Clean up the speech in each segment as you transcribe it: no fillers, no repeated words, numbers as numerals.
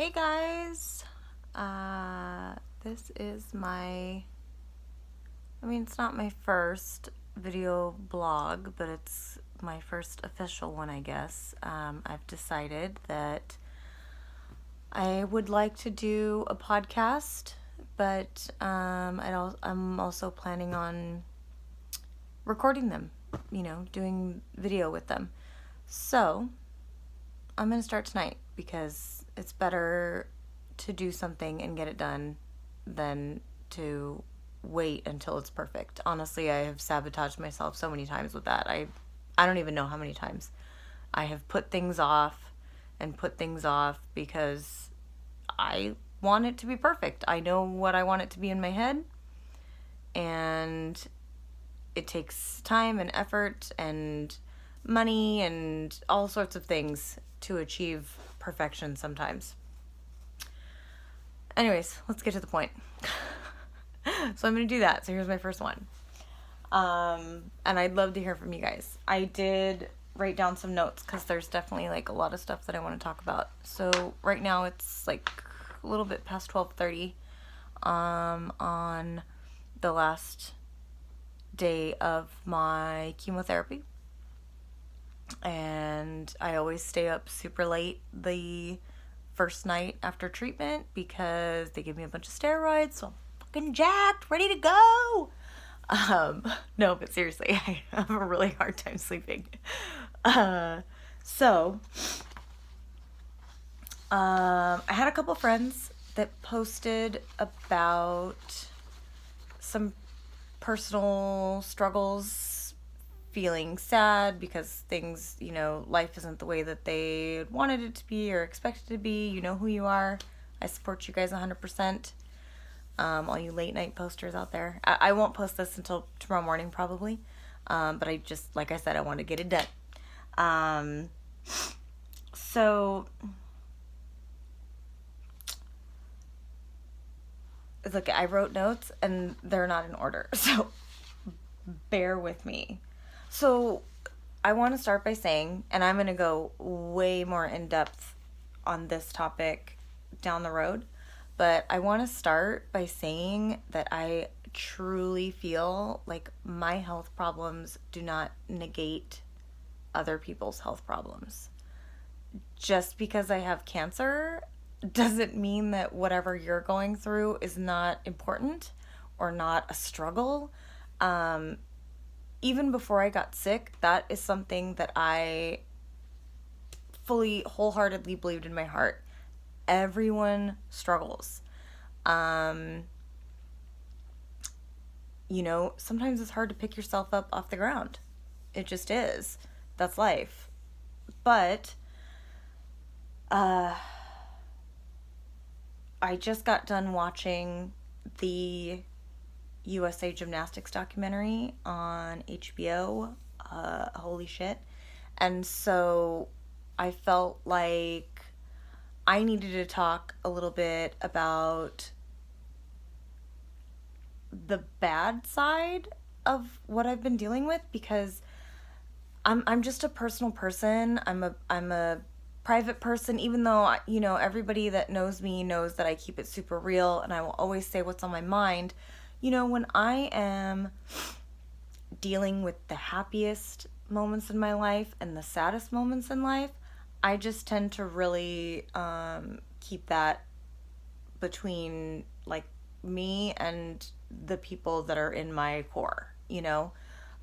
Hey guys, this is it's not my first video blog, but it's my first official one, I guess. I've decided that I would like to do a podcast, but I'm also planning on recording them, doing video with them. So, I'm going to start tonight because it's better to do something and get it done than to wait until it's perfect. Honestly, I have sabotaged myself so many times with that. I don't even know how many times. I have put things off and put things off because I want it to be perfect. I know what I want it to be in my head, and it takes time and effort and money and all sorts of things to achieve perfection sometimes. Anyways, let's get to the point. So I'm going to do that. So here's my first one. And I'd love to hear from you guys. I did write down some notes because there's definitely like a lot of stuff that I want to talk about. So right now it's like a little bit past 12:30 on the last day of my chemotherapy. And I always stay up super late the first night after treatment because they give me a bunch of steroids, so I'm fucking jacked, ready to go. No, but seriously, I have a really hard time sleeping. So, I had a couple friends that posted about some personal struggles, feeling sad because things, life isn't the way that they wanted it to be or expected to be. You know who you are. I support you guys 100%. All you late night posters out there. I won't post this until tomorrow morning probably. But I just, like I said, I want to get it done. So, look, I wrote notes and they're not in order. So, bear with me. So, I want to start by saying, and I'm going to go way more in depth on this topic down the road, but I want to start by saying that I truly feel like my health problems do not negate other people's health problems. Just because I have cancer doesn't mean that whatever you're going through is not important or not a struggle. Even before I got sick, that is something that I fully, wholeheartedly believed in my heart. Everyone struggles. Sometimes it's hard to pick yourself up off the ground. It just is. That's life. But, I just got done watching the USA Gymnastics documentary on HBO. Holy shit. And so I felt like I needed to talk a little bit about the bad side of what I've been dealing with because I'm just a personal person. I'm a private person, even though everybody that knows me knows that I keep it super real and I will always say what's on my mind. When I am dealing with the happiest moments in my life and the saddest moments in life, I just tend to really keep that between like me and the people that are in my core.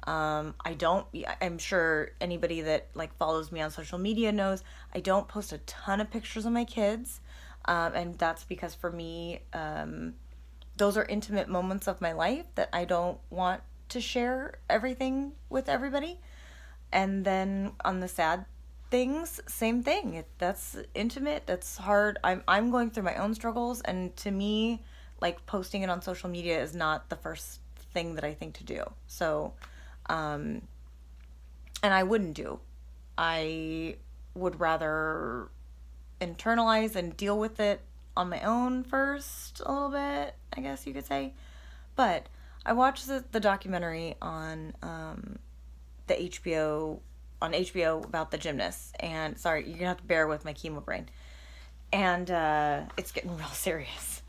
I'm sure anybody that like follows me on social media knows I don't post a ton of pictures of my kids. And that's because for me, those are intimate moments of my life that I don't want to share everything with everybody. And then on the sad things, same thing. That's intimate. That's hard. I'm going through my own struggles, and to me, like posting it on social media is not the first thing that I think to do. So, and I wouldn't do. I would rather internalize and deal with it on my own first a little bit, I guess you could say. But I watched the documentary on the HBO about the gymnasts, and sorry, you're gonna have to bear with my chemo brain. And it's getting real serious.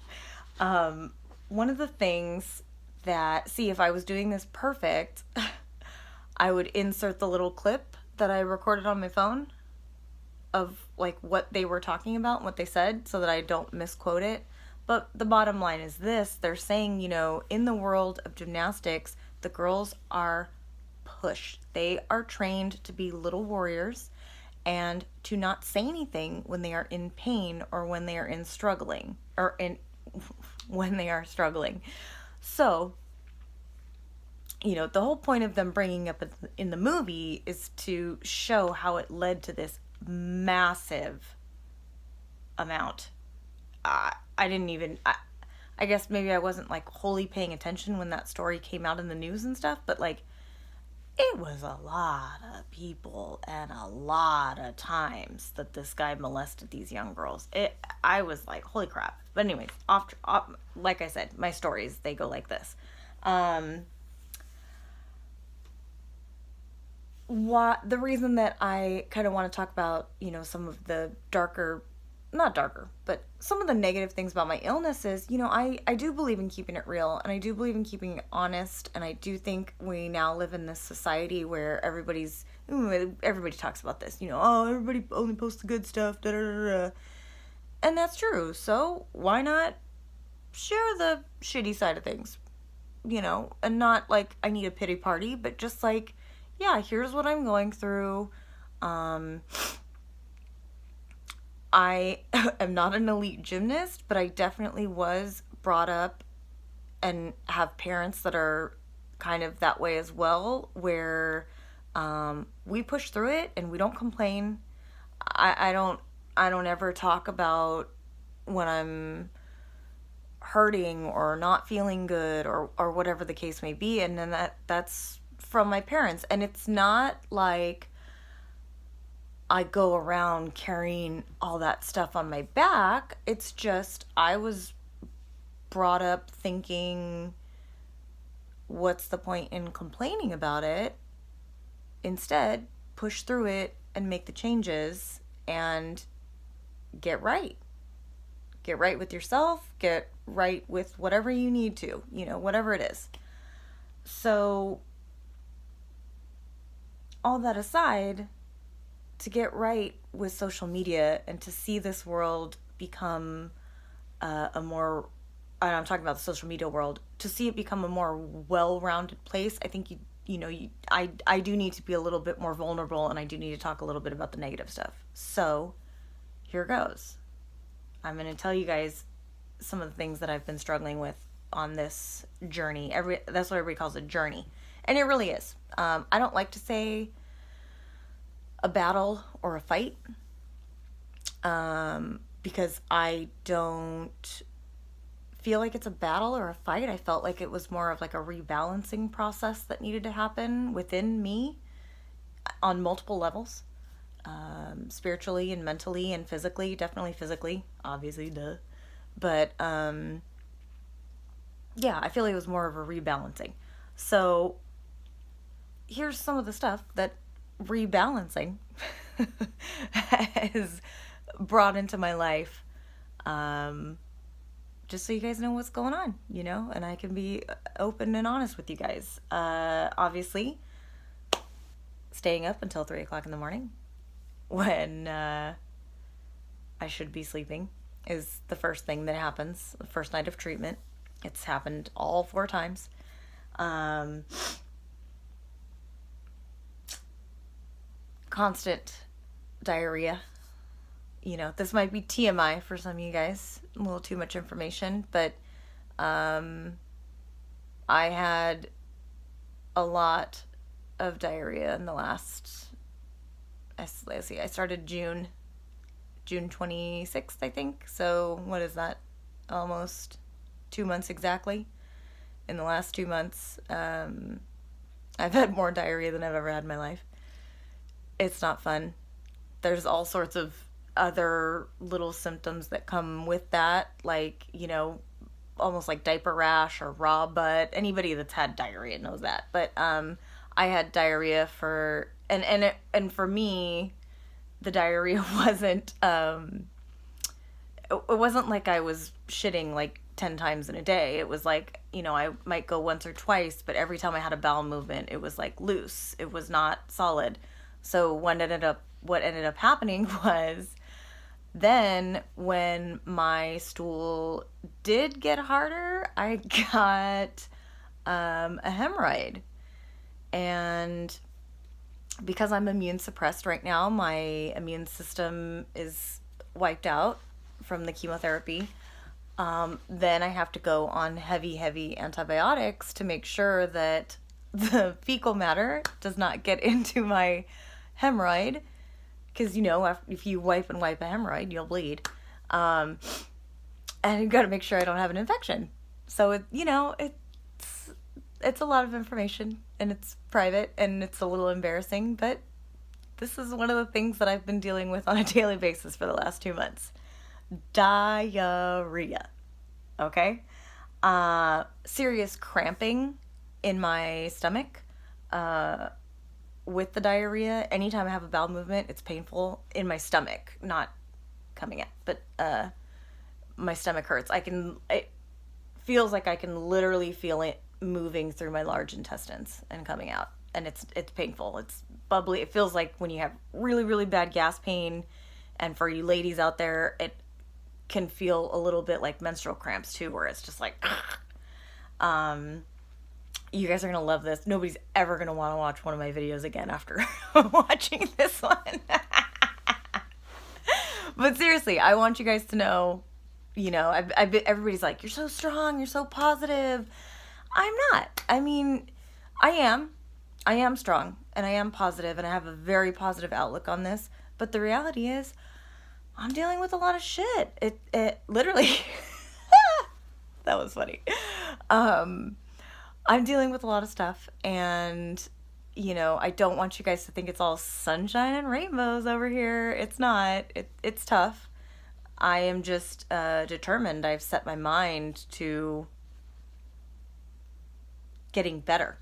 One of the things that, see, if I was doing this perfect, I would insert the little clip that I recorded on my phone of like what they were talking about and what they said so that I don't misquote it. But the bottom line is this: they're saying, in the world of gymnastics, the girls are pushed. They are trained to be little warriors and to not say anything when they are in pain or when they are in struggling or in when they are struggling. So, the whole point of them bringing up in the movie is to show how it led to this massive amount. I didn't even, I guess maybe I wasn't like wholly paying attention when that story came out in the news and stuff, but like it was a lot of people and a lot of times that this guy molested these young girls. I was like, holy crap. But anyways, off, like I said, my stories, they go like this. The reason that I kind of want to talk about, some of the not darker, but some of the negative things about my illness is, I do believe in keeping it real, and I do believe in keeping it honest, and I do think we now live in this society where everybody talks about this, oh, everybody only posts the good stuff, da da da da. And that's true, so why not share the shitty side of things, and not like I need a pity party, but just like, yeah, here's what I'm going through. I am not an elite gymnast, but I definitely was brought up and have parents that are kind of that way as well, where we push through it and we don't complain. I don't ever talk about when I'm hurting or not feeling good or whatever the case may be, and then that's from my parents. And it's not like I go around carrying all that stuff on my back. It's just I was brought up thinking, what's the point in complaining about it? Instead, push through it and make the changes and get right. Get right with yourself, get right with whatever you need to, whatever it is. So, all that aside, to get right with social media and to see this world become a more, and I'm talking about the social media world, to see it become a more well-rounded place, I think I do need to be a little bit more vulnerable, and I do need to talk a little bit about the negative stuff. So here goes. I'm going to tell you guys some of the things that I've been struggling with on this journey. That's what everybody calls a journey. And it really is. I don't like to say a battle or a fight, because I don't feel like it's a battle or a fight. I felt like it was more of like a rebalancing process that needed to happen within me on multiple levels, spiritually and mentally and physically. Definitely physically, obviously, duh. But yeah, I feel like it was more of a rebalancing. So here's some of the stuff that rebalancing has brought into my life, just so you guys know what's going on, and I can be open and honest with you guys. Obviously, staying up until 3 o'clock in the morning when I should be sleeping is the first thing that happens. The first night of treatment, it's happened all 4 times. Constant diarrhea. This might be TMI for some of you guys, a little too much information, but I had a lot of diarrhea in the last, let's see, I started June 26th, I think. So what is that? Almost 2 months exactly. In the last 2 months, I've had more diarrhea than I've ever had in my life. It's not fun. There's all sorts of other little symptoms that come with that, like, almost like diaper rash or raw butt. Anybody that's had diarrhea knows that. But I had diarrhea and for me, the diarrhea wasn't it wasn't like I was shitting like 10 times in a day. It was like, I might go once or twice, but every time I had a bowel movement, it was like loose. It was not solid. So what ended up happening was then when my stool did get harder, I got a hemorrhoid. And because I'm immune suppressed right now, my immune system is wiped out from the chemotherapy. Then I have to go on heavy antibiotics to make sure that the fecal matter does not get into my hemorrhoid. Because, if you wipe a hemorrhoid, you'll bleed. And you've got to make sure I don't have an infection. So, it's a lot of information, and it's private, and it's a little embarrassing, but this is one of the things that I've been dealing with on a daily basis for the last 2 months. Diarrhea. Okay? Serious cramping in my stomach with the diarrhea. Anytime I have a bowel movement, it's painful in my stomach, not coming out, but my stomach hurts. It feels like I can literally feel it moving through my large intestines and coming out, and it's painful. It's bubbly. It feels like when you have really, really bad gas pain, and for you ladies out there, it can feel a little bit like menstrual cramps too, where it's just like you guys are gonna love this. Nobody's ever gonna want to watch one of my videos again after watching this one. But seriously, I want you guys to know, everybody's like, you're so strong, you're so positive. I'm not. I mean, I am strong, and I am positive, and I have a very positive outlook on this. But the reality is, I'm dealing with a lot of shit. It literally, that was funny. I'm dealing with a lot of stuff, and, I don't want you guys to think it's all sunshine and rainbows over here. It's not. It's tough. I am just determined. I've set my mind to getting better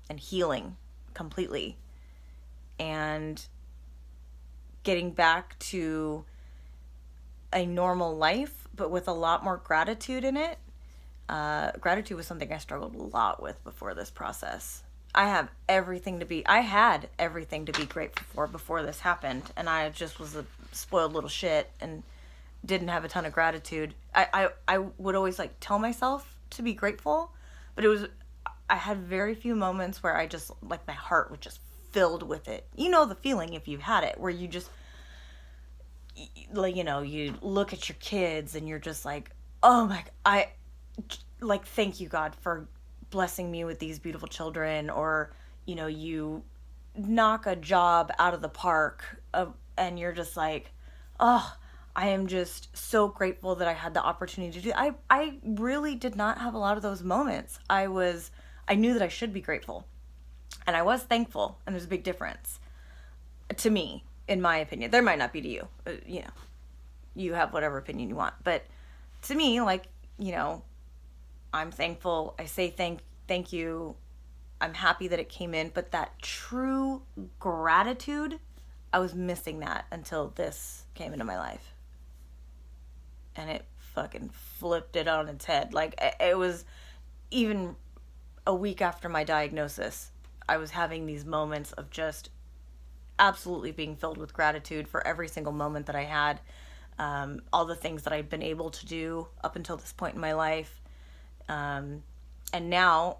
and healing completely and getting back to a normal life, but with a lot more gratitude in it. Gratitude was something I struggled a lot with before this process. I had everything to be grateful for before this happened, and I just was a spoiled little shit and didn't have a ton of gratitude. I would always tell myself to be grateful, but I had very few moments where I just, my heart was just filled with it. You know the feeling if you've had it, where you just, you look at your kids and you're just like, oh my, thank you, God, for blessing me with these beautiful children. Or, you knock a job out of the park and you're just like, oh, I am just so grateful that I had the opportunity to do it. I really did not have a lot of those moments. I knew that I should be grateful, and I was thankful, and there's a big difference to me, in my opinion. There might not be to you. You have whatever opinion you want, but to me, I'm thankful. I say thank you. I'm happy that it came in, but that true gratitude, I was missing that until this came into my life, and it fucking flipped it on its head. It was even a week after my diagnosis, I was having these moments of just absolutely being filled with gratitude for every single moment that I had, all the things that I'd been able to do up until this point in my life. And now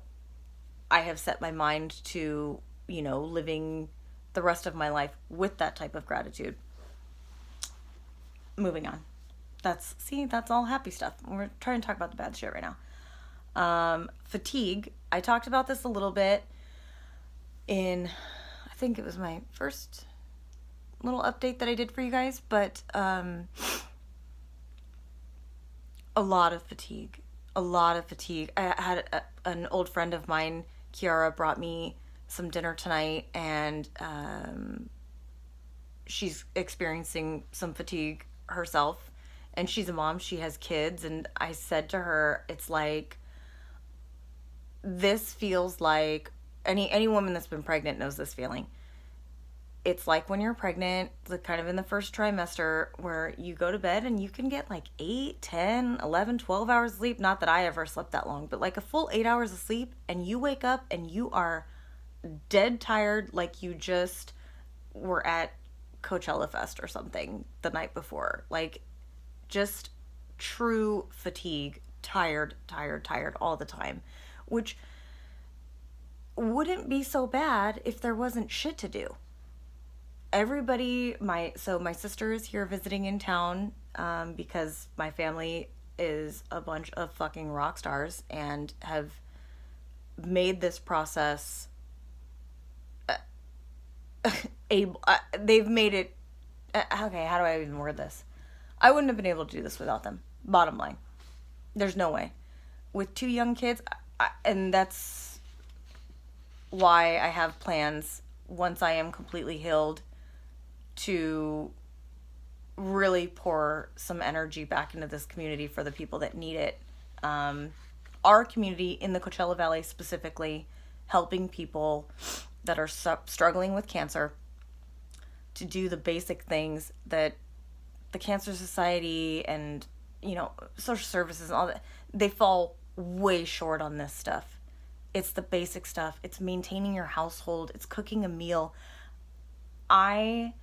I have set my mind to, living the rest of my life with that type of gratitude. Moving on. That's all happy stuff. We're trying to talk about the bad shit right now. Fatigue. I talked about this a little bit in, I think it was my first little update that I did for you guys, but a lot of fatigue. I had an old friend of mine, Kiara, brought me some dinner tonight, and she's experiencing some fatigue herself, and she's a mom, she has kids, and I said to her, it's like, this feels like, any woman that's been pregnant knows this feeling. it's like when you're pregnant, kind of in the first trimester, where you go to bed and you can get like 8, 10, 11, 12 hours of sleep. Not that I ever slept that long, but like a full 8 hours of sleep, and you wake up and you are dead tired, like you just were at Coachella Fest or something the night before. Like, just true fatigue, tired, tired, tired all the time, which wouldn't be so bad if there wasn't shit to do. My sister is here visiting in town, because my family is a bunch of fucking rock stars and have made this process able. They've made it. Okay, how do I even word this? I wouldn't have been able to do this without them. Bottom line, there's no way. With two young kids, and that's why I have plans once I am completely healed to really pour some energy back into this community for the people that need it. Our community in the Coachella Valley specifically, helping people that are struggling with cancer to do the basic things that the Cancer Society and, social services and all that, they fall way short on this stuff. It's the basic stuff. It's maintaining your household. It's cooking a meal. I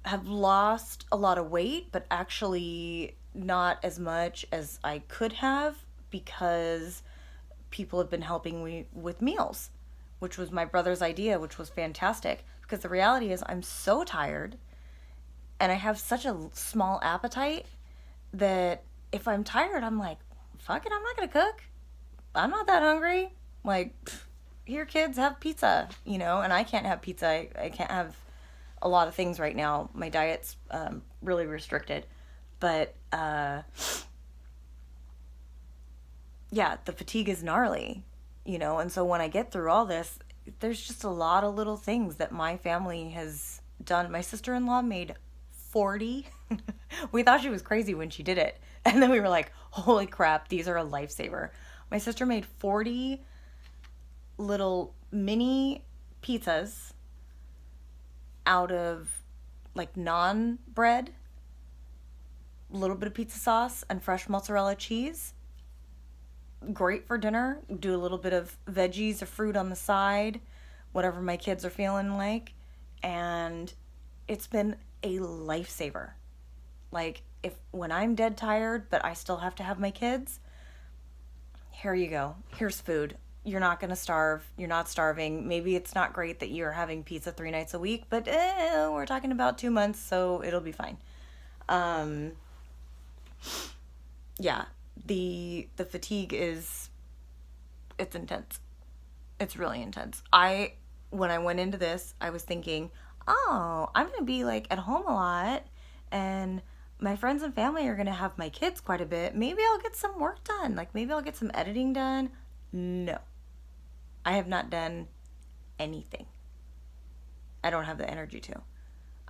have lost a lot of weight, but actually not as much as I could have, because people have been helping me with meals, which was my brother's idea, which was fantastic. Because the reality is, I'm so tired and I have such a small appetite that if I'm tired, I'm like, fuck it, I'm not going to cook. I'm not that hungry. Like, here, kids, have pizza, and I can't have pizza. I can't have a lot of things right now. My diet's really restricted. But, yeah, the fatigue is gnarly, and so when I get through all this, there's just a lot of little things that my family has done. My sister-in-law made 40. We thought she was crazy when she did it. And then we were like, holy crap, these are a lifesaver. My sister made 40 little mini pizzas out of like naan bread, a little bit of pizza sauce, and fresh mozzarella cheese. Great for dinner. Do a little bit of veggies or fruit on the side, whatever my kids are feeling like. And it's been a lifesaver. Like, when I'm dead tired, but I still have to have my kids, here you go. Here's food. You're not going to starve. You're not starving. Maybe it's not great that you're having pizza 3 nights a week, but we're talking about 2 months, so it'll be fine. Yeah, the fatigue it's intense. It's really intense. When I went into this, I was thinking, oh, I'm going to be like at home a lot, and my friends and family are going to have my kids quite a bit. Maybe I'll get some work done. Like, maybe I'll get some editing done. No. I have not done anything. I don't have the energy to.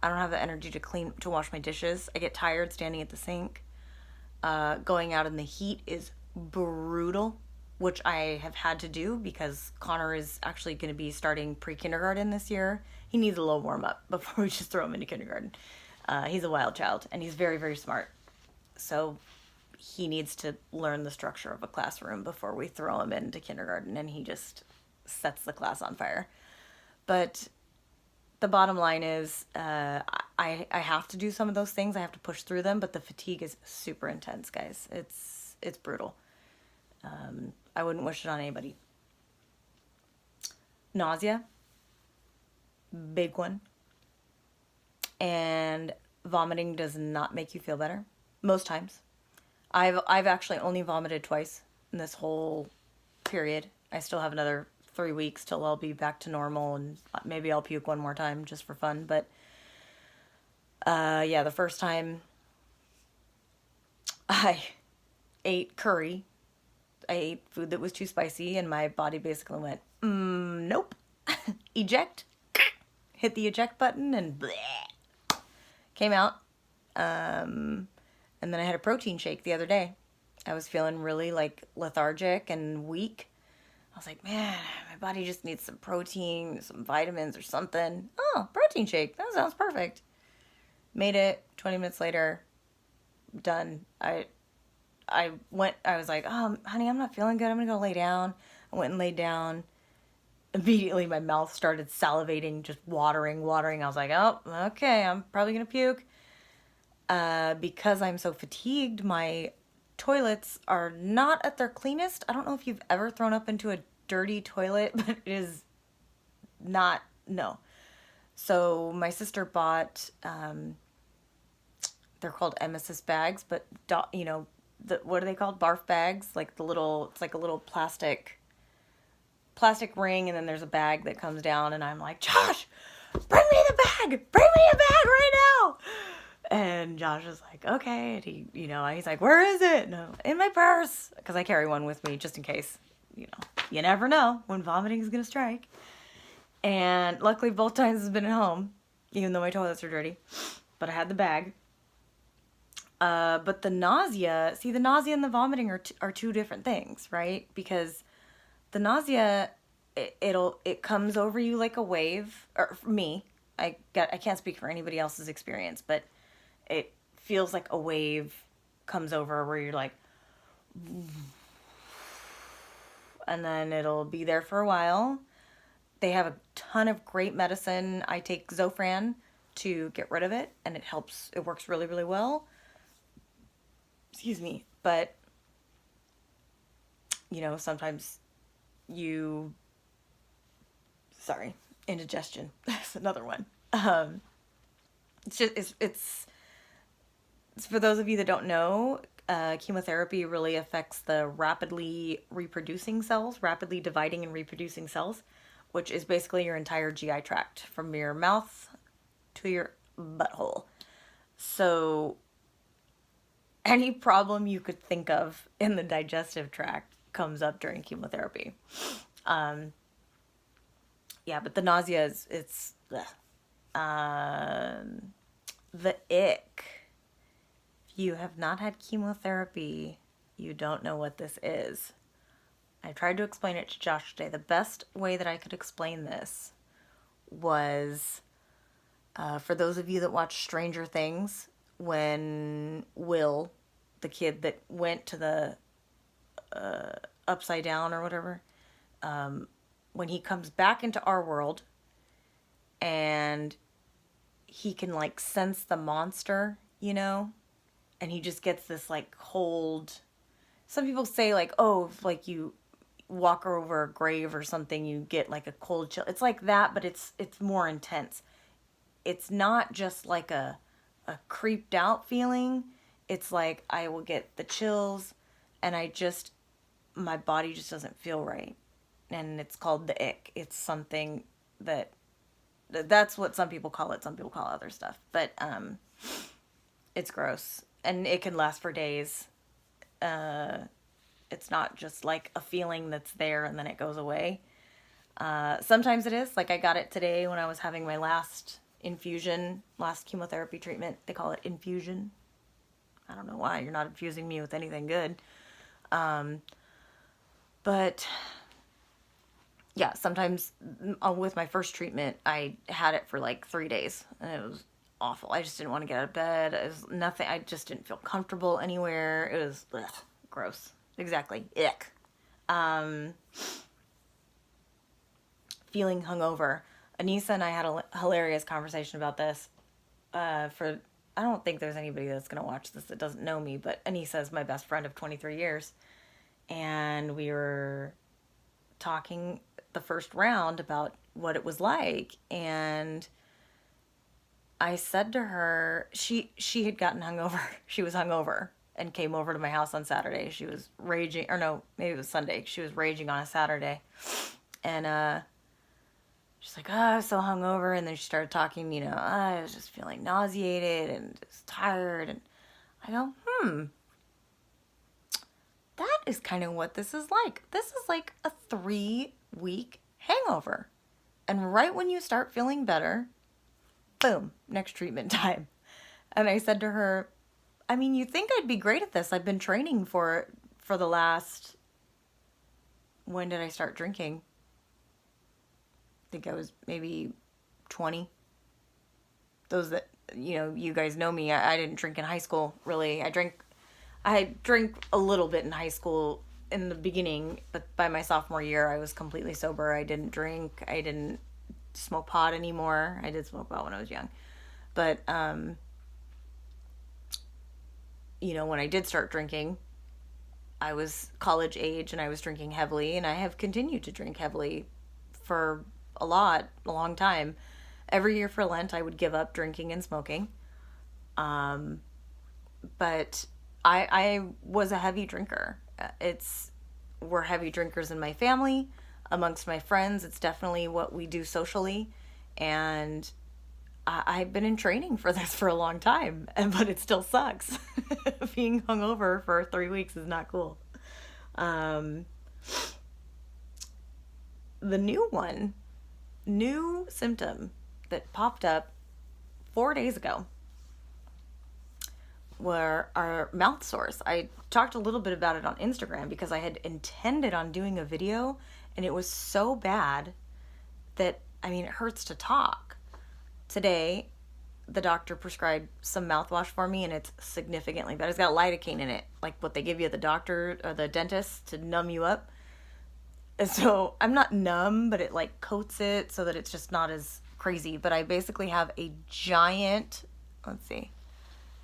I don't have the energy to wash my dishes. I get tired standing at the sink. Going out in the heat is brutal, which I have had to do because Connor is actually going to be starting pre-kindergarten this year. He needs a little warm up before we just throw him into kindergarten. He's a wild child, and he's very, very smart. So he needs to learn the structure of a classroom before we throw him into kindergarten, and he just sets the class on fire. But the bottom line is, I have to do some of those things. I have to push through them, but the fatigue is super intense, guys. It's brutal. I wouldn't wish it on anybody. Nausea, big one. And vomiting does not make you feel better most times. I've actually only vomited twice in this whole period. I still have another 3 weeks till I'll be back to normal, and maybe I'll puke one more time just for fun. But yeah, the first time I ate curry, I ate food that was too spicy, and my body basically went, nope, eject, hit the eject button, and bleh. Came out. And then I had a protein shake the other day. I was feeling really like lethargic and weak. I was like, man, my body just needs some protein, some vitamins or something. Oh, protein shake. That sounds perfect. Made it. 20 minutes later, done. I was like, oh, honey, I'm not feeling good. I'm going to go lay down. I went and laid down. Immediately, my mouth started salivating, just watering. I was like, oh, okay, I'm probably going to puke. Because I'm so fatigued, my toilets are not at their cleanest. I don't know if you've ever thrown up into a dirty toilet, but it is not, no. So my sister bought, they're called emesis bags, but, what are they called? Barf bags? Like it's like a little plastic ring, and then there's a bag that comes down, and I'm like, Josh, bring me the bag! Bring me a bag right now! And Josh is like, okay. And he's like, where is it? No, in my purse. Because I carry one with me just in case. You never know when vomiting is going to strike. And luckily both times it's been at home, even though my toilets are dirty. But I had the bag. But the nausea and the vomiting are two different things, right? Because the nausea, it comes over you like a wave. Or for me, I can't speak for anybody else's experience, but it feels like a wave comes over where you're like, and then it'll be there for a while. They have a ton of great medicine. I take Zofran to get rid of it, and it works really, really well. Excuse me. But, sometimes sorry, indigestion. That's another one. It's for those of you that don't know, chemotherapy really affects the rapidly dividing and reproducing cells, which is basically your entire GI tract from your mouth to your butthole. So any problem you could think of in the digestive tract comes up during chemotherapy. But the nausea it's the ick. If you have not had chemotherapy, you don't know what this is. I tried to explain it to Josh today. The best way that I could explain this was, for those of you that watch Stranger Things, when Will, the kid that went to the upside down or whatever, when he comes back into our world and he can sense the monster, and he just gets this cold. Some people say if you walk over a grave or something, you get a cold chill. It's like that, but it's more intense. It's not just a creeped out feeling. It's like I will get the chills, and my body just doesn't feel right. And it's called the ick. It's something that's what some people call it. Some people call it other stuff, but it's gross, and it can last for days. It's not just a feeling that's there and then it goes away. Sometimes it is. I got it today when I was having my last chemotherapy treatment. They call it infusion. I don't know why. You're not infusing me with anything good. But yeah, sometimes with my first treatment, I had it for 3 days, and it was awful. I just didn't want to get out of bed. It was nothing. I just didn't feel comfortable anywhere. It was gross. Exactly. Ick. Feeling hungover. Anissa and I had a hilarious conversation about this. I don't think there's anybody that's going to watch this that doesn't know me, but Anissa is my best friend of 23 years. And we were talking the first round about what it was like, and I said to her, she had gotten hungover. She was hungover and came over to my house on Saturday. She was raging, or no, maybe it was Sunday. She was raging on a Saturday, and she's like, oh, I was so hungover, and then she started talking, I was just feeling nauseated and just tired, and I go, that is kind of what this is like. This is like a 3-week hangover. And right when you start feeling better, boom, next treatment time. And I said to her, I mean, you think I'd be great at this. I've been training for the last, when did I start drinking? I think I was maybe 20. Those that, you guys know me, I didn't drink in high school, really. I drank a little bit in high school in the beginning, but by my sophomore year, I was completely sober. I didn't drink. I didn't smoke pot anymore. I did smoke pot when I was young. But, when I did start drinking, I was college age and I was drinking heavily, and I have continued to drink heavily for a long time. Every year for Lent, I would give up drinking and smoking. But I was a heavy drinker. We're heavy drinkers in my family, amongst my friends. It's definitely what we do socially, and I've been in training for this for a long time, but it still sucks. Being hungover for 3 weeks is not cool. Um, the new symptom that popped up 4 days ago were our mouth sores. I talked a little bit about it on Instagram because I had intended on doing a video, and it was so bad that, it hurts to talk. Today, the doctor prescribed some mouthwash for me, and it's significantly better. It's got lidocaine in it, like what they give you at the doctor or the dentist to numb you up. And so I'm not numb, but it like coats it so that it's just not as crazy. But I basically have a giant, let's see,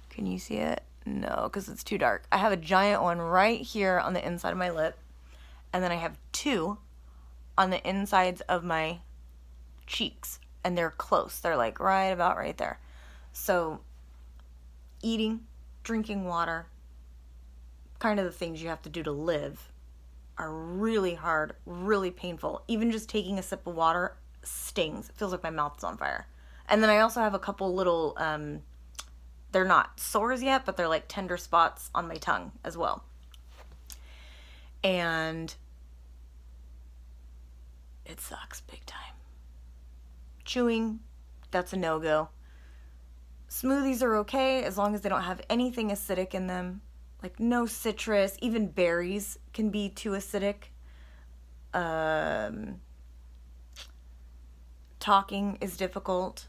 can you see it? No, because it's too dark. I have a giant one right here on the inside of my lip, and then I have two on the insides of my cheeks, and they're close. They're like right there. So eating, drinking water, kind of the things you have to do to live, are really hard, really painful. Even just taking a sip of water stings. It feels like my mouth's on fire. And then I also have a couple little, they're not sores yet, but they're like tender spots on my tongue as well. And it sucks big time. Chewing, that's a no-go. Smoothies are okay as long as they don't have anything acidic in them. Like no citrus, even berries can be too acidic. Talking is difficult.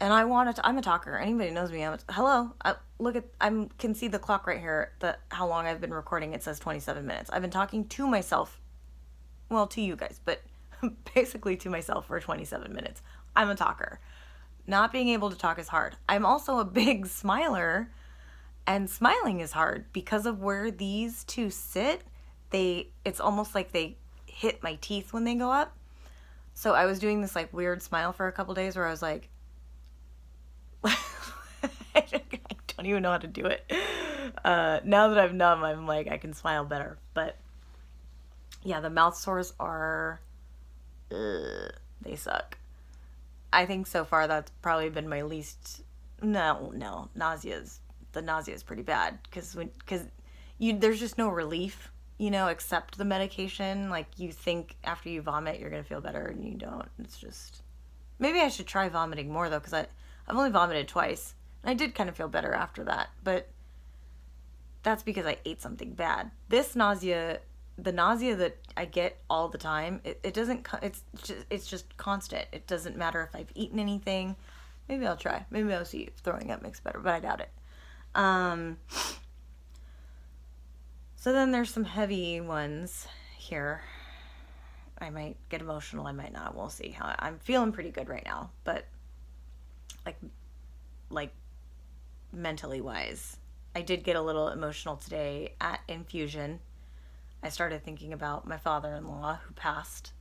And I'm a talker. Anybody knows me. Hello. I can see the clock right here, how long I've been recording. It says 27 minutes. I've been talking to myself, well, to you guys, but basically to myself for 27 minutes. I'm a talker. Not being able to talk is hard. I'm also a big smiler, and smiling is hard because of where these two sit. It's almost like they hit my teeth when they go up. So I was doing this like weird smile for a couple days where I was like, I don't even know how to do it. Now that I'm numb, I'm like, I can smile better. But yeah, the mouth sores are, they suck. I think so far that's probably been my least, the nausea is pretty bad because there's just no relief, except the medication. Like you think after you vomit, you're going to feel better, and you don't. It's just, maybe I should try vomiting more though, because I've only vomited twice. And I did kind of feel better after that, but that's because I ate something bad. This nausea, the nausea that I get all the time, it's just constant. It doesn't matter if I've eaten anything. Maybe I'll try. Maybe I'll see if throwing up makes better, but I doubt it. So then there's some heavy ones here. I might get emotional. I might not. We'll see. I'm feeling pretty good right now, but like mentally wise, I did get a little emotional today at infusion. I started thinking about my father-in-law who passed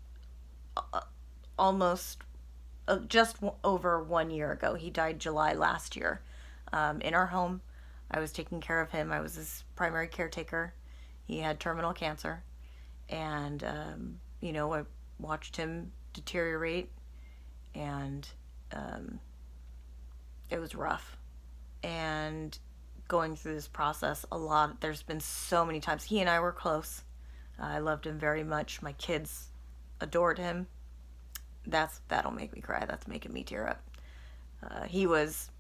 almost just over 1 year ago. He died July last year in our home. I was taking care of him. I was his primary caretaker. He had terminal cancer, and I watched him deteriorate, and it was rough. And going through this process there's been so many times. He and I were close. I loved him very much. My kids adored him. That'll make me cry. That's making me tear up. He was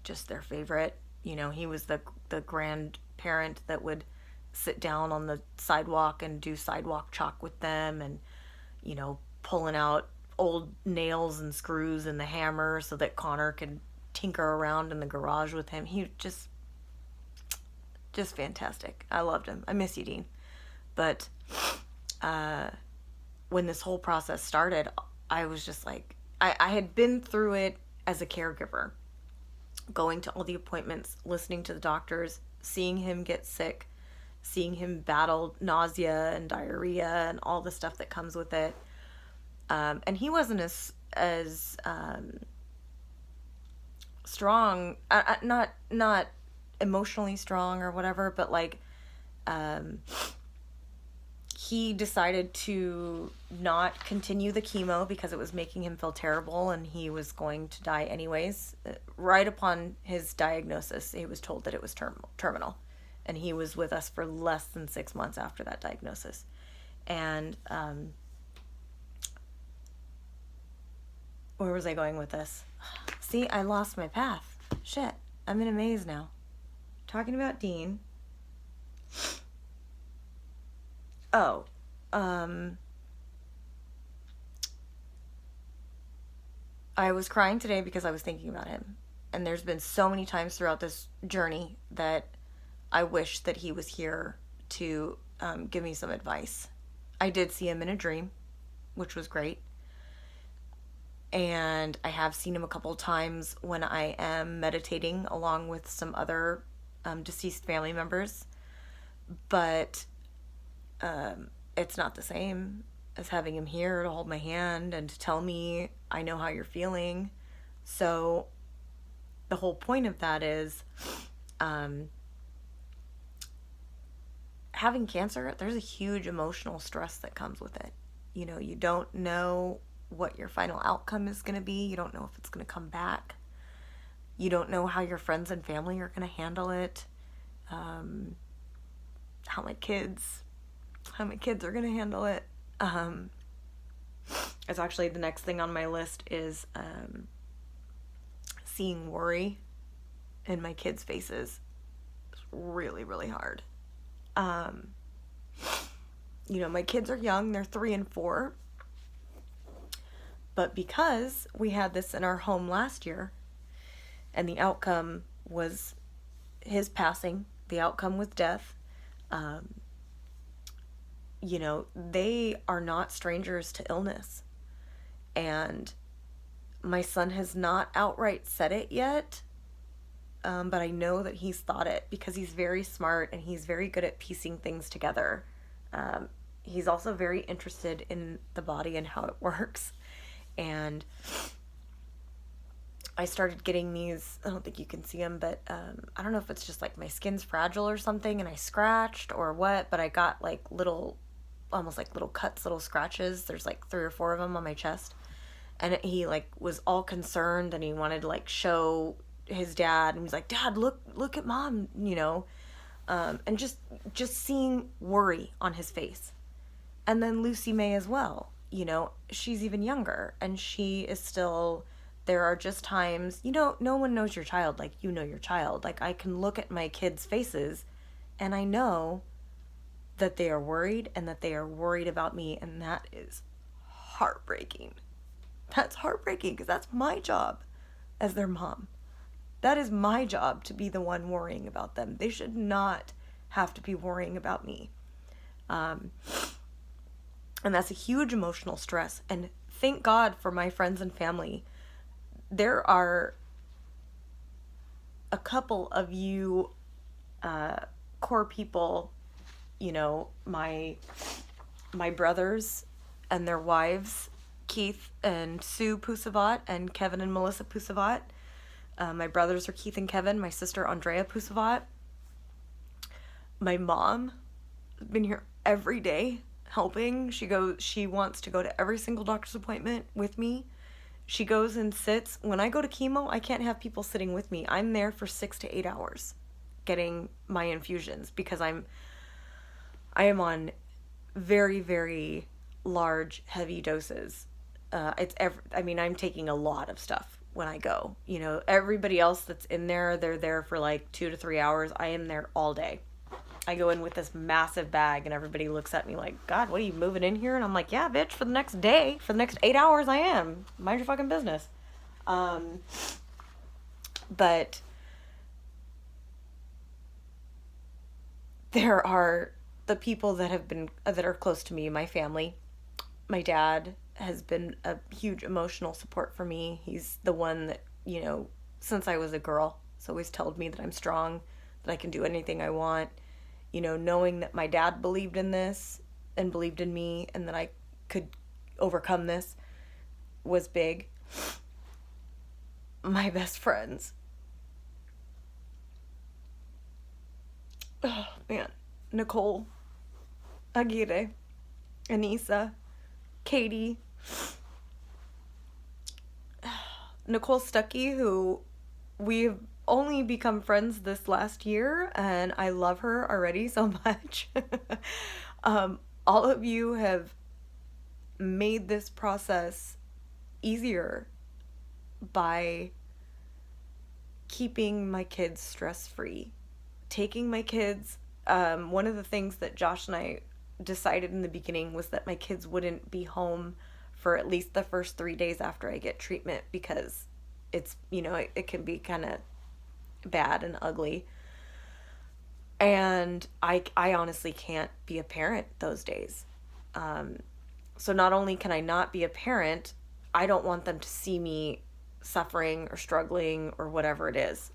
just their favorite. He was the grandparent that would sit down on the sidewalk and do sidewalk chalk with them, and, pulling out old nails and screws and the hammer so that Connor could tinker around in the garage with him. He just fantastic. I loved him. I miss you, Dean. But when this whole process started, I was just like, I had been through it as a caregiver, going to all the appointments, listening to the doctors, seeing him get sick, seeing him battle nausea and diarrhea and all the stuff that comes with it. And he wasn't as strong, not emotionally strong or whatever, but like, he decided to not continue the chemo because it was making him feel terrible and he was going to die anyways. Right upon his diagnosis, he was told that it was terminal. And he was with us for less than 6 months after that diagnosis. And where was I going with this? See, I lost my path. Shit, I'm in a maze now. Talking about Dean. Oh, I was crying today because I was thinking about him. And there's been so many times throughout this journey that I wish that he was here to give me some advice. I did see him in a dream, which was great. And I have seen him a couple times when I am meditating along with some other deceased family members. But it's not the same as having him here to hold my hand and to tell me, I know how you're feeling. So the whole point of that is having cancer, there's a huge emotional stress that comes with it. You don't know what your final outcome is going to be. You don't know if it's going to come back. You don't know how your friends and family are going to handle it. How my kids are going to handle it. It's actually the next thing on my list is seeing worry in my kids' faces. It's really, really hard. My kids are young. They're 3 and 4. But because we had this in our home last year, and the outcome was his passing, the outcome was death, they are not strangers to illness. And my son has not outright said it yet, but I know that he's thought it because he's very smart and he's very good at piecing things together. He's also very interested in the body and how it works. And I started getting these, I don't think you can see them, but I don't know if it's just like my skin's fragile or something and I scratched or what, but I got like almost like little cuts, little scratches. There's like 3 or 4 of them on my chest. And he like was all concerned and he wanted to like show his dad and he's like, Dad, look at Mom, and just seeing worry on his face. And then Lucy May as well. She's even younger and she is still, there are just times, no one knows your child like you know your child. Like I can look at my kids' faces and I know that they are worried and that they are worried about me, and that is heartbreaking. That's heartbreaking because that's my job as their mom. That is my job to be the one worrying about them. They should not have to be worrying about me. And that's a huge emotional stress. And thank God for my friends and family. There are a couple of you core people, my brothers and their wives, Keith and Sue Pusavat and Kevin and Melissa Pusavat. My brothers are Keith and Kevin. My sister Andrea Pusavat. My mom has been here every day helping. She wants to go to every single doctor's appointment with me. She goes and sits. When I go to chemo, I can't have people sitting with me. I'm there for 6 to 8 hours getting my infusions because I am on very, very large, heavy doses. I'm taking a lot of stuff when I go. Everybody else that's in there, they're there for like 2 to 3 hours. I am there all day. I go in with this massive bag and everybody looks at me like, God, what are you moving in here? And I'm like, yeah, bitch, for the next day, for the next 8 hours I am. Mind your fucking business. But there are the people that are close to me, my family. My dad has been a huge emotional support for me. He's the one that, since I was a girl, has always told me that I'm strong, that I can do anything I want. Knowing that my dad believed in this and believed in me and that I could overcome this was big. My best friends. Oh, man. Nicole, Aguirre, Anissa, Katie, Nicole Stuckey, who we've only become friends this last year, and I love her already so much. All of you have made this process easier by keeping my kids stress-free. Taking my kids, one of the things that Josh and I decided in the beginning was that my kids wouldn't be home for at least the first 3 days after I get treatment, because it's, it can be kind of bad and ugly. And I honestly can't be a parent those days. So not only can I not be a parent, I don't want them to see me suffering or struggling or whatever it is.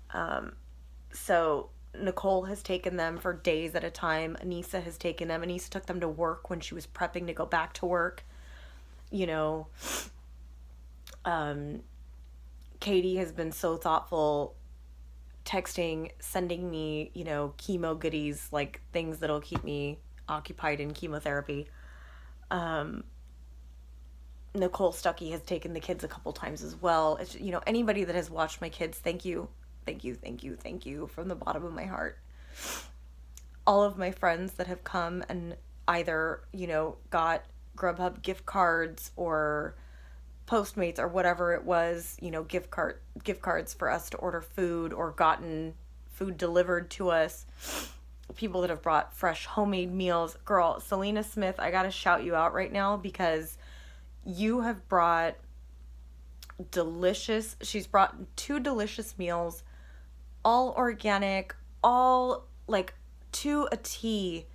So Nicole has taken them for days at a time. Anissa has taken them. Anissa took them to work when she was prepping to go back to work. Katie has been so thoughtful, texting, sending me, chemo goodies, like things that'll keep me occupied in chemotherapy. Nicole Stuckey has taken the kids a couple times as well. It's, anybody that has watched my kids, thank you. Thank you, thank you, thank you from the bottom of my heart. All of my friends that have come and either, got Grubhub gift cards or Postmates or whatever it was, gift cards for us to order food, or gotten food delivered to us. People that have brought fresh homemade meals. Girl, Selena Smith, I gotta shout you out right now, because you have brought she's brought 2 delicious meals, all organic, all like to a T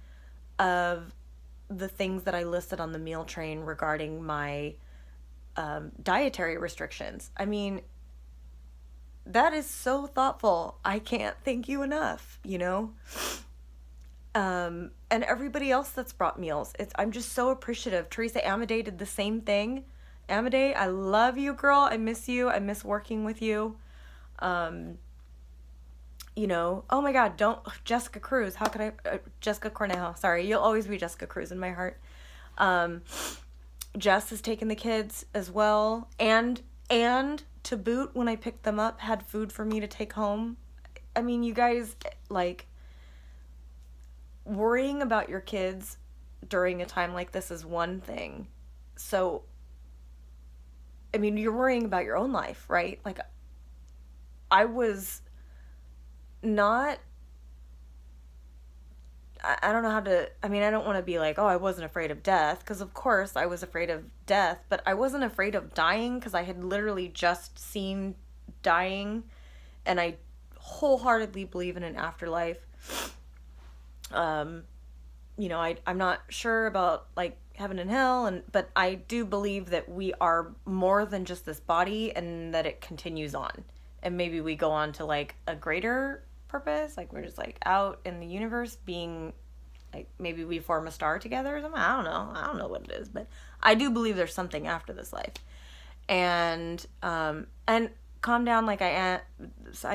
of the things that I listed on the meal train regarding my dietary restrictions. I mean, that is so thoughtful. I can't thank you enough, and everybody else that's brought meals. I'm just so appreciative. Teresa Amadei did the same thing. Amadei, I love you, girl. I miss you. I miss working with you. Oh my God, Jessica Cruz. How could I, Jessica Cornejo. Sorry, you'll always be Jessica Cruz in my heart. Jess has taken the kids as well. And to boot, when I picked them up, had food for me to take home. I mean, you guys, like, worrying about your kids during a time like this is one thing. So, I mean, you're worrying about your own life, right? Like, I was not, I don't know how to, I mean, I don't want to be like, oh, I wasn't afraid of death, because of course I was afraid of death, but I wasn't afraid of dying, because I had literally just seen dying, and I wholeheartedly believe in an afterlife. I'm not sure about like heaven and hell, but I do believe that we are more than just this body, and that it continues on, and maybe we go on to like a greater purpose, like we're just like out in the universe being like, maybe we form a star together or something. I don't know what it is, but I do believe there's something after this life. And calm down, like I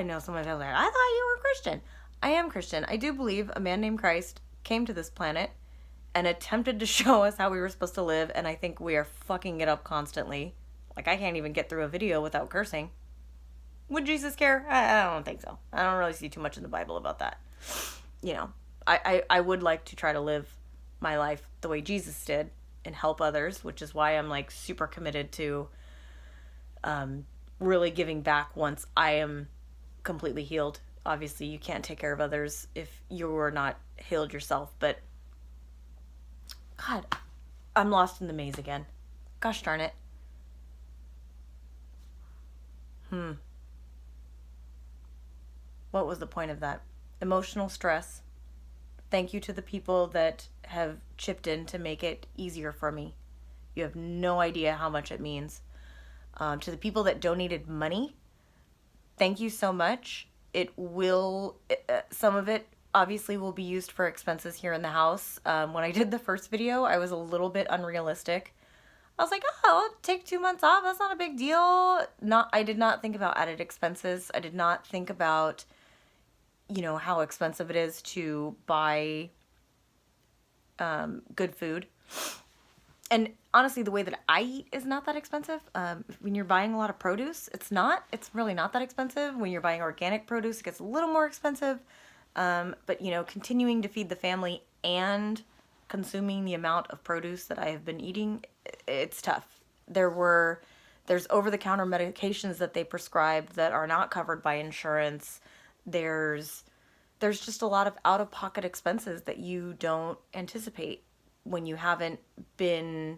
know some of you are like, I thought you were Christian. I am Christian. I do believe a man named Christ came to this planet and attempted to show us how we were supposed to live, and I think we are fucking it up constantly. Like, I can't even get through a video without cursing. Would Jesus care? I don't think so. I don't really see too much in the Bible about that. I would like to try to live my life the way Jesus did and help others, which is why I'm like super committed to really giving back once I am completely healed obviously you can't take care of others if you're not healed yourself. But God, I'm lost in the maze again. Gosh darn it. What was the point of that? Emotional stress. Thank you to the people that have chipped in to make it easier for me. You have no idea how much it means. To the people that donated money, thank you so much. It will, some of it obviously will be used for expenses here in the house. When I did the first video, I was a little bit unrealistic. I was like, oh, I'll take 2 months off. That's not a big deal. I did not think about added expenses. I did not think about, how expensive it is to buy good food. And honestly, the way that I eat is not that expensive. When you're buying a lot of produce, it's really not that expensive. When you're buying organic produce, it gets a little more expensive. But, continuing to feed the family and consuming the amount of produce that I have been eating, it's tough. There's over-the-counter medications that they prescribe that are not covered by insurance. There's just a lot of out-of-pocket expenses that you don't anticipate when you haven't been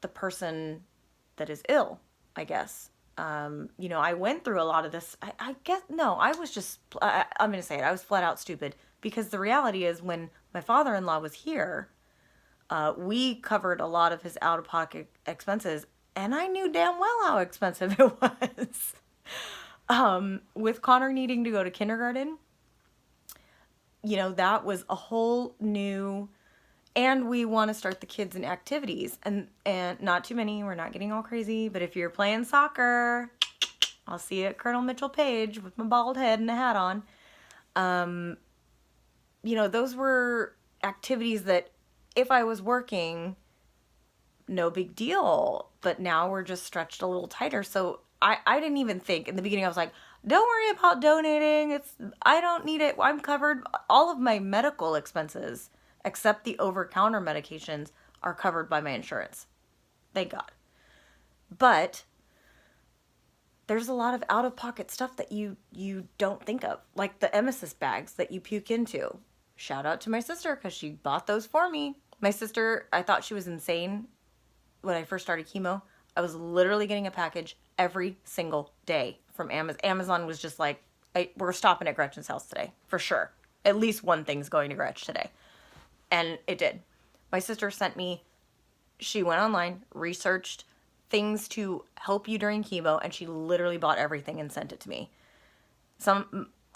the person that is ill, I guess. I went through a lot of this. I guess, no, I was just, I'm going to say it, I was flat out stupid. Because the reality is when my father-in-law was here, we covered a lot of his out-of-pocket expenses, and I knew damn well how expensive it was. With Connor needing to go to kindergarten, that was a whole new, and we want to start the kids in activities, and not too many. We're not getting all crazy, but if you're playing soccer, I'll see you at Colonel Mitchell Page with my bald head and a hat on. Those were activities that if I was working, no big deal, but now we're just stretched a little tighter. So I didn't even think in the beginning. I was like, don't worry about donating. I don't need it. I'm covered. All of my medical expenses, except the over-counter medications, are covered by my insurance. Thank God. But there's a lot of out-of-pocket stuff that you don't think of, like the emesis bags that you puke into. Shout out to my sister because she bought those for me. My sister, I thought she was insane when I first started chemo. I was literally getting a package every single day from Amazon. Amazon was just like, we're stopping at Gretchen's house today, for sure. At least one thing's going to Gretch today. And it did. My sister sent me, she went online, researched things to help you during chemo, and she literally bought everything and sent it to me.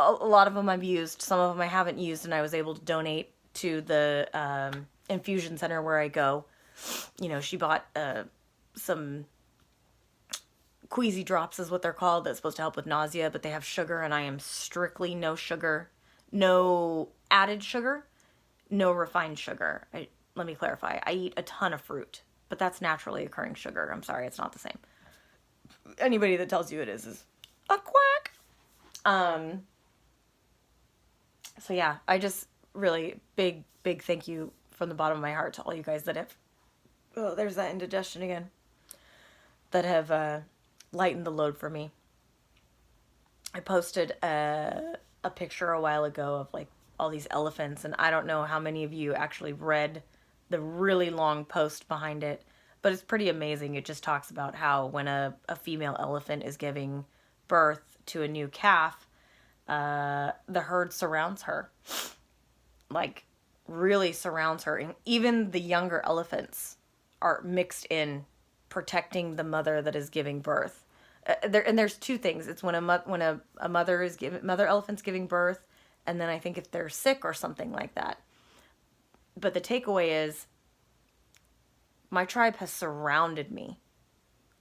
A lot of them I've used, some of them I haven't used, and I was able to donate to the infusion center where I go. She bought some Queasy drops is what they're called. That's supposed to help with nausea, but they have sugar, and I am strictly no sugar, no added sugar, no refined sugar. Let me clarify. I eat a ton of fruit, but that's naturally occurring sugar. I'm sorry, it's not the same. Anybody that tells you it is a quack. So yeah, I just really big thank you from the bottom of my heart to all you guys that have, oh, there's that indigestion again, that have lightened the load for me. I posted a picture a while ago of like all these elephants, and I don't know how many of you actually read the really long post behind it, but it's pretty amazing. It just talks about how when a female elephant is giving birth to a new calf, the herd surrounds her, like really surrounds her, and even the younger elephants are mixed in, protecting the mother that is giving birth. There's two things. It's when a mother elephant's giving birth, and then I think if they're sick or something like that. But the takeaway is, my tribe has surrounded me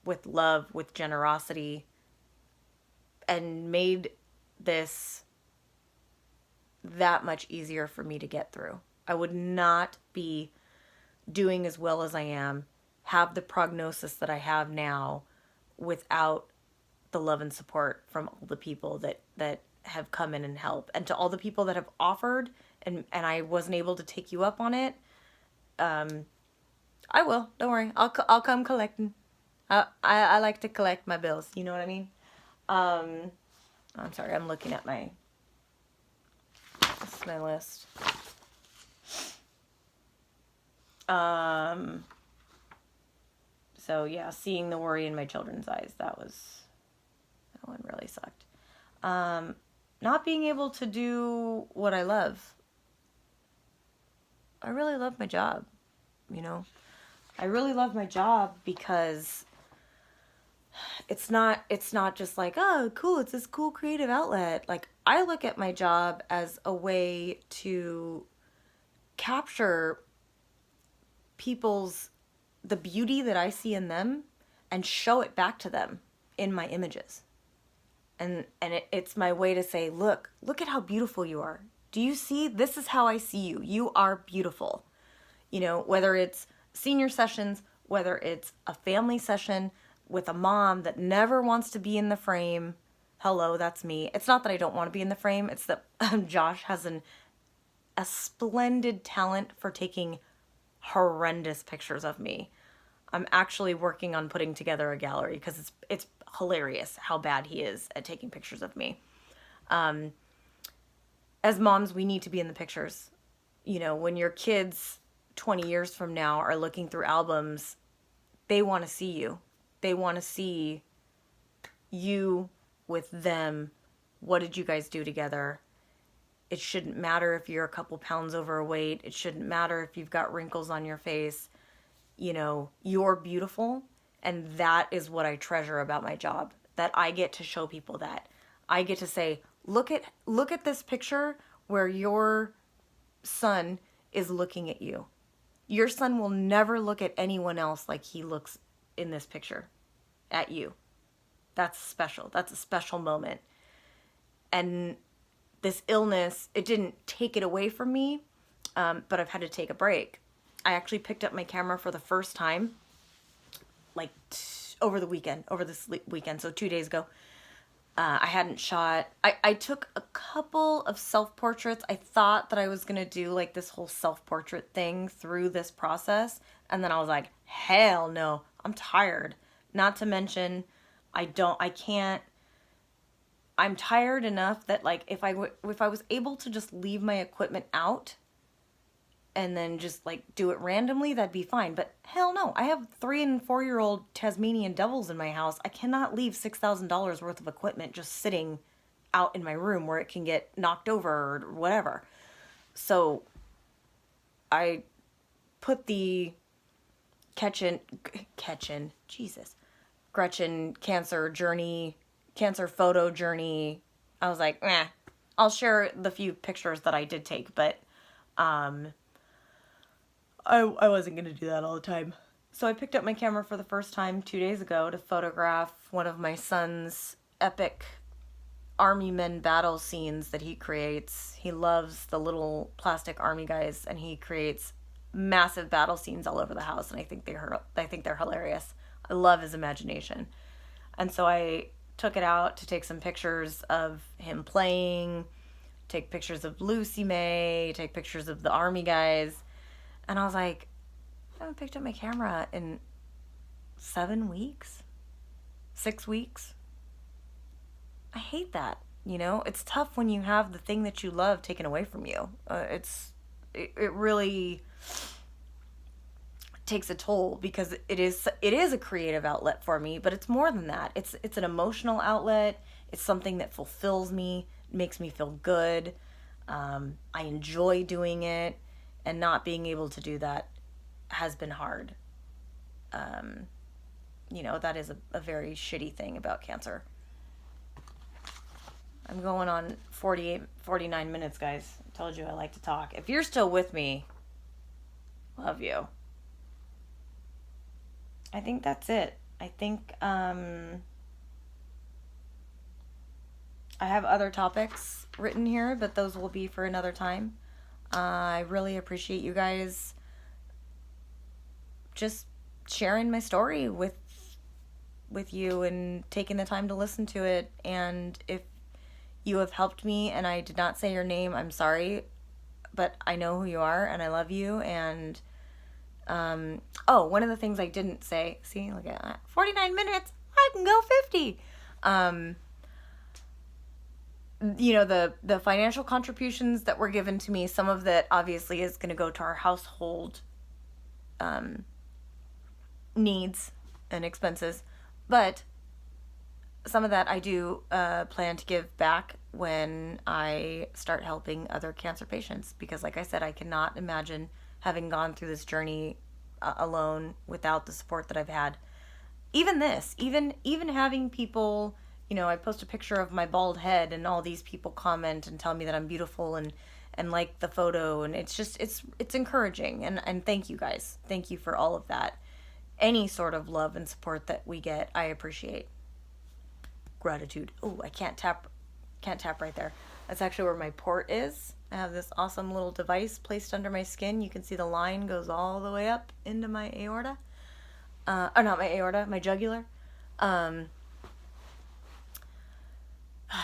with love, with generosity, and made this that much easier for me to get through. I would not be doing as well as I am, have the prognosis that I have now, without the love and support from all the people that have come in and helped. And to all the people that have offered, and I wasn't able to take you up on it, I will. Don't worry. I'll come collecting. I like to collect my bills. You know what I mean? I'm sorry. I'm looking at my my list. So yeah, seeing the worry in my children's eyes, that one really sucked. Not being able to do what I love. I really love my job, you know. I really love my job because it's not just like, oh, cool, it's this cool creative outlet. Like, I look at my job as a way to capture the beauty that I see in them and show it back to them in my images. And it's my way to say, look at how beautiful you are. Do you see? This is how I see you. You are beautiful. You know, whether it's senior sessions, whether it's a family session with a mom that never wants to be in the frame. Hello, that's me. It's not that I don't want to be in the frame. It's that Josh has a splendid talent for taking horrendous pictures of me. I'm actually working on putting together a gallery because it's hilarious how bad he is at taking pictures of me. As moms, we need to be in the pictures. You know, when your kids 20 years from now are looking through albums, they want to see you. They want to see you with them. What did you guys do together? It shouldn't matter if you're a couple pounds overweight. It shouldn't matter if you've got wrinkles on your face. You know, you're beautiful. And that is what I treasure about my job, that I get to show people that. I get to say, look at this picture where your son is looking at you. Your son will never look at anyone else like he looks in this picture at you. That's special. That's a special moment. And this illness, it didn't take it away from me, but I've had to take a break. I actually picked up my camera for the first time, like over this weekend, so 2 days ago. I hadn't shot. I took a couple of self-portraits. I thought that I was going to do like this whole self-portrait thing through this process. And then I was like, hell no, I'm tired. Not to mention, I'm tired enough that like if I was able to just leave my equipment out and then just like do it randomly, that'd be fine. But hell no, I have 3 and 4-year-old Tasmanian devils in my house. I cannot leave $6,000 worth of equipment just sitting out in my room where it can get knocked over or whatever. So I put the Gretchen cancer photo journey. I was like, I'll share the few pictures that I did take, but I wasn't going to do that all the time. So I picked up my camera for the first time 2 days ago to photograph one of my son's epic army men battle scenes that he creates. He loves the little plastic army guys, and he creates massive battle scenes all over the house, and I think they're hilarious. I love his imagination. And so I took it out to take some pictures of him playing, take pictures of Lucy May, take pictures of the army guys. And I was like, I haven't picked up my camera in 7 weeks, 6 weeks. I hate that. You know, it's tough when you have the thing that you love taken away from you. It really takes a toll because it is a creative outlet for me, but it's more than that. It's an emotional outlet. It's something that fulfills me, makes me feel good. I enjoy doing it. And not being able to do that has been hard. You know, that is a very shitty thing about cancer. I'm going on 49 minutes, guys. I told you I like to talk. If you're still with me, love you. I think that's it. I think I have other topics written here, but those will be for another time. I really appreciate you guys just sharing my story with you and taking the time to listen to it. And if you have helped me and I did not say your name, I'm sorry, but I know who you are and I love you. And one of the things I didn't say, see, look at that, 49 minutes, I can go 50. the financial contributions that were given to me, some of that obviously is going to go to our household needs and expenses, but some of that I do plan to give back when I start helping other cancer patients, because like I said, I cannot imagine having gone through this journey alone without the support that I've had. Even having people, I post a picture of my bald head and all these people comment and tell me that I'm beautiful and like the photo, and it's encouraging, and thank you guys. Thank you for all of that. Any sort of love and support that we get, I appreciate. Gratitude. Oh, I can't tap right there. That's actually where my port is. I have this awesome little device placed under my skin. You can see the line goes all the way up into my aorta. Or not my aorta, my jugular. I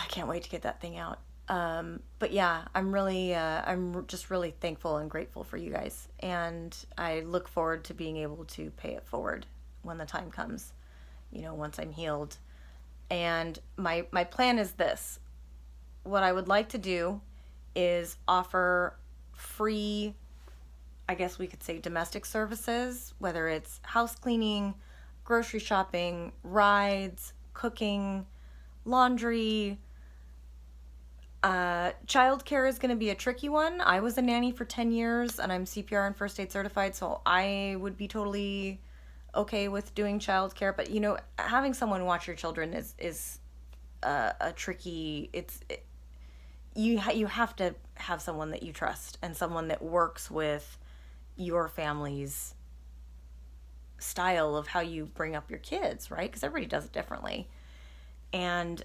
can't wait to get that thing out. But yeah, I'm just really thankful and grateful for you guys. And I look forward to being able to pay it forward when the time comes, once I'm healed. And my plan is this. What I would like to do is offer free, I guess we could say, domestic services, whether it's house cleaning, grocery shopping, rides, cooking, laundry. Childcare is going to be a tricky one. I was a nanny for 10 years and I'm CPR and first aid certified, so I would be totally okay with doing childcare. But having someone watch your children is a tricky. You have to have someone that you trust and someone that works with your family's style of how you bring up your kids, right? Because everybody does it differently. And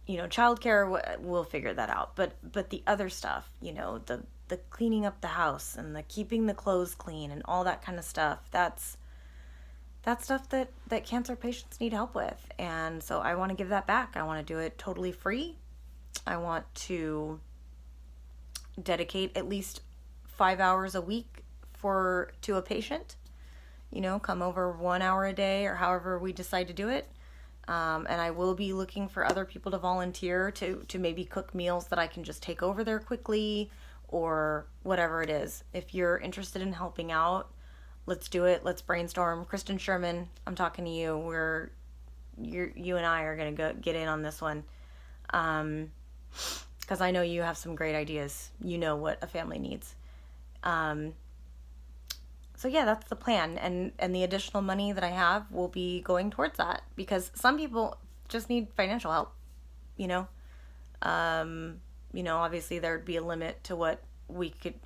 childcare, we'll figure that out. But the other stuff, the cleaning up the house and the keeping the clothes clean and all that kind of stuff, that's stuff that cancer patients need help with. And so I want to give that back. I want to do it totally free. I want to dedicate at least 5 hours a week to a patient. Come over 1 hour a day or however we decide to do it. And I will be looking for other people to volunteer to maybe cook meals that I can just take over there quickly, or whatever it is. If you're interested in helping out, let's do it. Let's brainstorm. Kristen Sherman, I'm talking to you. You and I are going to get in on this one. Because I know you have some great ideas. You know what a family needs. So yeah, that's the plan. And the additional money that I have will be going towards that, because some people just need financial help, obviously there'd be a limit to what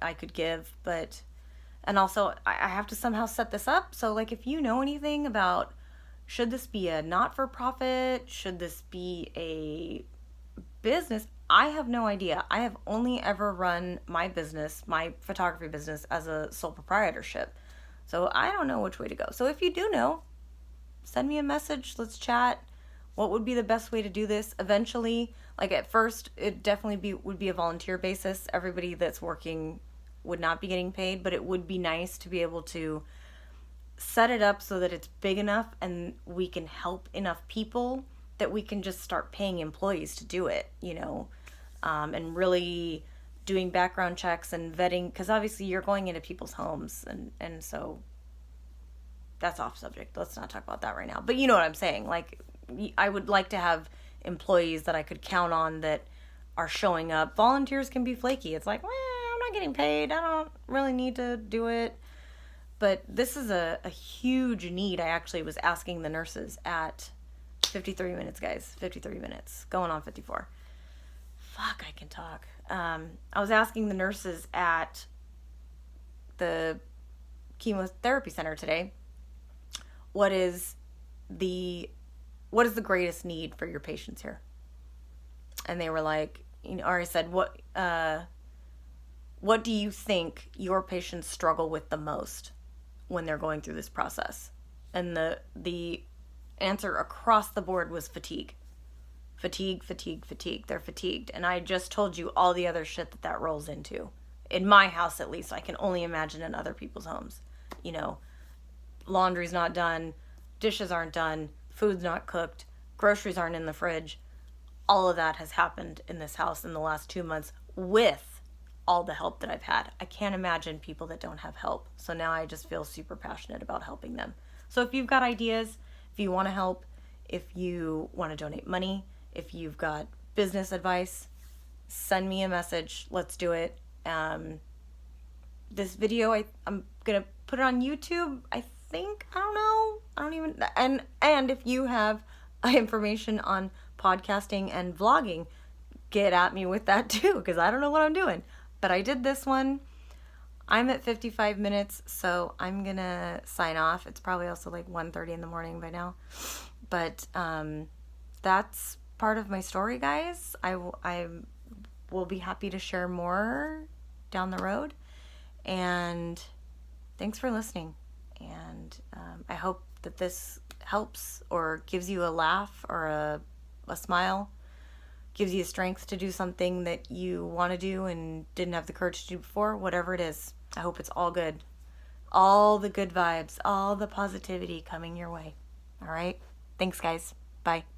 I could give, and also I have to somehow set this up. So like, if you know anything about, should this be a not-for-profit? Should this be a business? I have no idea. I have only ever run my business, my photography business, as a sole proprietorship. So I don't know which way to go. So if you do know, send me a message. Let's chat. What would be the best way to do this? Eventually, like at first, it definitely would be a volunteer basis. Everybody that's working would not be getting paid, but it would be nice to be able to set it up so that it's big enough and we can help enough people that we can just start paying employees to do it, and really doing background checks and vetting, because obviously you're going into people's homes, and so that's off subject. Let's not talk about that right now. But you know what I'm saying? Like, I would like to have employees that I could count on that are showing up. Volunteers can be flaky. It's like, I'm not getting paid. I don't really need to do it. But this is a huge need. I actually was asking the nurses at 53 minutes, guys. 53 minutes. Going on 54. Fuck, I can talk. I was asking the nurses at the chemotherapy center today, what is the greatest need for your patients here? And they were like, or I said, what do you think your patients struggle with the most when they're going through this process? And the answer across the board was fatigue. Fatigue. They're fatigued. And I just told you all the other shit that rolls into. In my house, at least. I can only imagine in other people's homes. Laundry's not done. Dishes aren't done. Food's not cooked. Groceries aren't in the fridge. all of that has happened in this house in the last 2 months with all the help that I've had. I can't imagine people that don't have help. So now I just feel super passionate about helping them. So if you've got ideas, if you want to help, if you want to donate money, if you've got business advice, send me a message. Let's do it. This video, I'm going to put it on YouTube, I think. I don't know. I don't even... And if you have information on podcasting and vlogging, get at me with that too, because I don't know what I'm doing. But I did this one. I'm at 55 minutes, so I'm going to sign off. It's probably also like 1:30 in the morning by now. But that's part of my story, guys. I will be happy to share more down the road. And thanks for listening. And I hope that this helps or gives you a laugh or a smile, gives you strength to do something that you want to do and didn't have the courage to do before. Whatever it is, I hope it's all good. All the good vibes, all the positivity coming your way. All right? Thanks, guys. Bye.